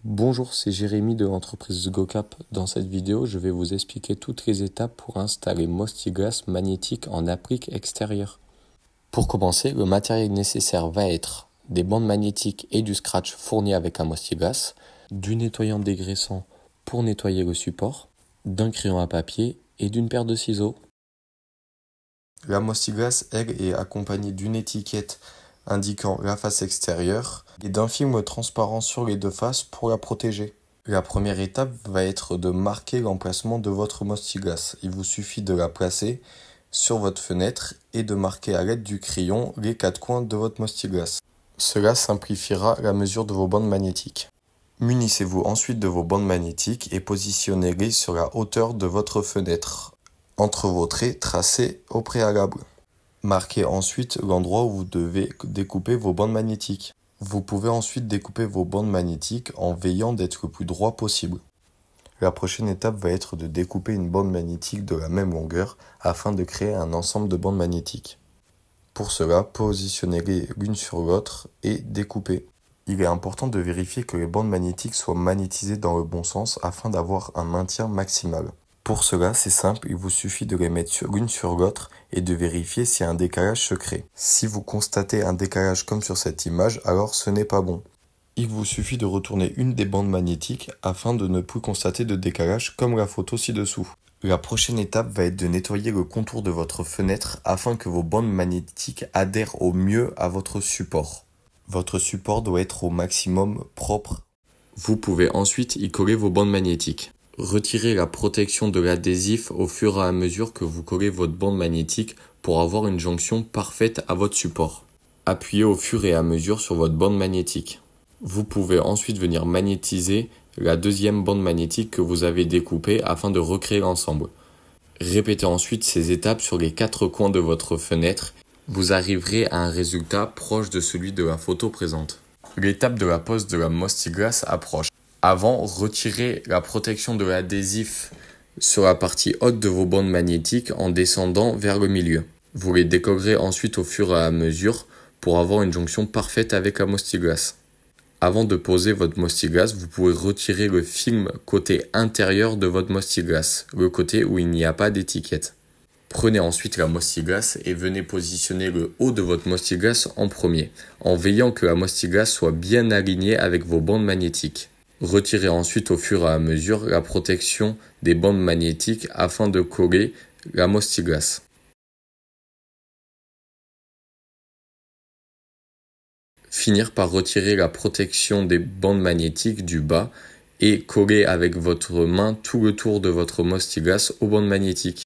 Bonjour, c'est Jérémy de l'entreprise GoCap. Dans cette vidéo, je vais vous expliquer toutes les étapes pour installer Mostiglass magnétique en applique extérieure. Pour commencer, le matériel nécessaire va être des bandes magnétiques et du scratch fournis avec un Mostiglass, du nettoyant dégraissant pour nettoyer le support, d'un crayon à papier et d'une paire de ciseaux. La Mostiglass, elle, est accompagnée d'une étiquette indiquant la face extérieure et d'un film transparent sur les deux faces pour la protéger. La première étape va être de marquer l'emplacement de votre Mostiglass. Il vous suffit de la placer sur votre fenêtre et de marquer à l'aide du crayon les quatre coins de votre Mostiglass. Cela simplifiera la mesure de vos bandes magnétiques. Munissez-vous ensuite de vos bandes magnétiques et positionnez-les sur la hauteur de votre fenêtre, entre vos traits tracés au préalable. Marquez ensuite l'endroit où vous devez découper vos bandes magnétiques. Vous pouvez ensuite découper vos bandes magnétiques en veillant d'être le plus droit possible. La prochaine étape va être de découper une bande magnétique de la même longueur afin de créer un ensemble de bandes magnétiques. Pour cela, positionnez-les l'une sur l'autre et découpez. Il est important de vérifier que les bandes magnétiques soient magnétisées dans le bon sens afin d'avoir un maintien maximal. Pour cela, c'est simple, il vous suffit de les mettre l'une sur l'autre et de vérifier si un décalage se crée. Si vous constatez un décalage comme sur cette image, alors ce n'est pas bon. Il vous suffit de retourner une des bandes magnétiques afin de ne plus constater de décalage comme la photo ci-dessous. La prochaine étape va être de nettoyer le contour de votre fenêtre afin que vos bandes magnétiques adhèrent au mieux à votre support. Votre support doit être au maximum propre. Vous pouvez ensuite y coller vos bandes magnétiques. Retirez la protection de l'adhésif au fur et à mesure que vous collez votre bande magnétique pour avoir une jonction parfaite à votre support. Appuyez au fur et à mesure sur votre bande magnétique. Vous pouvez ensuite venir magnétiser la deuxième bande magnétique que vous avez découpée afin de recréer l'ensemble. Répétez ensuite ces étapes sur les quatre coins de votre fenêtre. Vous arriverez à un résultat proche de celui de la photo présente. L'étape de la pose de la Mostiglass approche. Avant, retirez la protection de l'adhésif sur la partie haute de vos bandes magnétiques en descendant vers le milieu. Vous les décollerez ensuite au fur et à mesure pour avoir une jonction parfaite avec la Mostiglass. Avant de poser votre Mostiglass, vous pouvez retirer le film côté intérieur de votre Mostiglass, le côté où il n'y a pas d'étiquette. Prenez ensuite la Mostiglass et venez positionner le haut de votre Mostiglass en premier, en veillant que la Mostiglass soit bien alignée avec vos bandes magnétiques. Retirez ensuite au fur et à mesure la protection des bandes magnétiques afin de coller la Mostiglass. Finir par retirer la protection des bandes magnétiques du bas et coller avec votre main tout le tour de votre Mostiglass aux bandes magnétiques.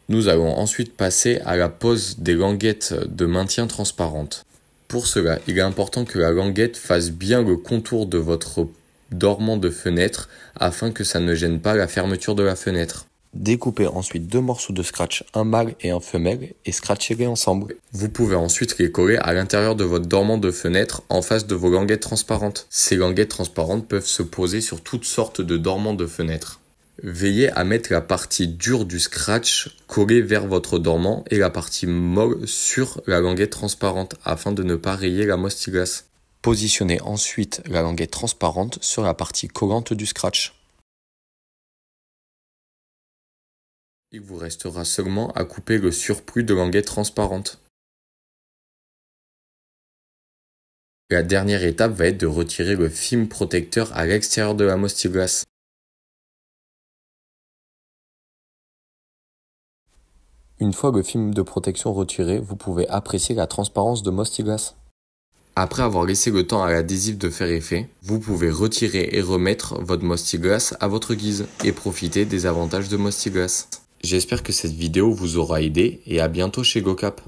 Nous allons ensuite passer à la pose des languettes de maintien transparentes. Pour cela, il est important que la languette fasse bien le contour de votre dormant de fenêtre afin que ça ne gêne pas la fermeture de la fenêtre. Découpez ensuite deux morceaux de scratch, un mâle et un femelle, et scratchez-les ensemble. Vous pouvez ensuite les coller à l'intérieur de votre dormant de fenêtre en face de vos languettes transparentes. Ces languettes transparentes peuvent se poser sur toutes sortes de dormants de fenêtre. Veillez à mettre la partie dure du scratch collée vers votre dormant et la partie molle sur la languette transparente afin de ne pas rayer la Mostiglass. Positionnez ensuite la languette transparente sur la partie collante du scratch. Il vous restera seulement à couper le surplus de languette transparente. La dernière étape va être de retirer le film protecteur à l'extérieur de la Mostiglass. Une fois le film de protection retiré, vous pouvez apprécier la transparence de Mostiglass. Après avoir laissé le temps à l'adhésif de faire effet, vous pouvez retirer et remettre votre Mostiglass à votre guise et profiter des avantages de Mostiglass. J'espère que cette vidéo vous aura aidé et à bientôt chez GoCap.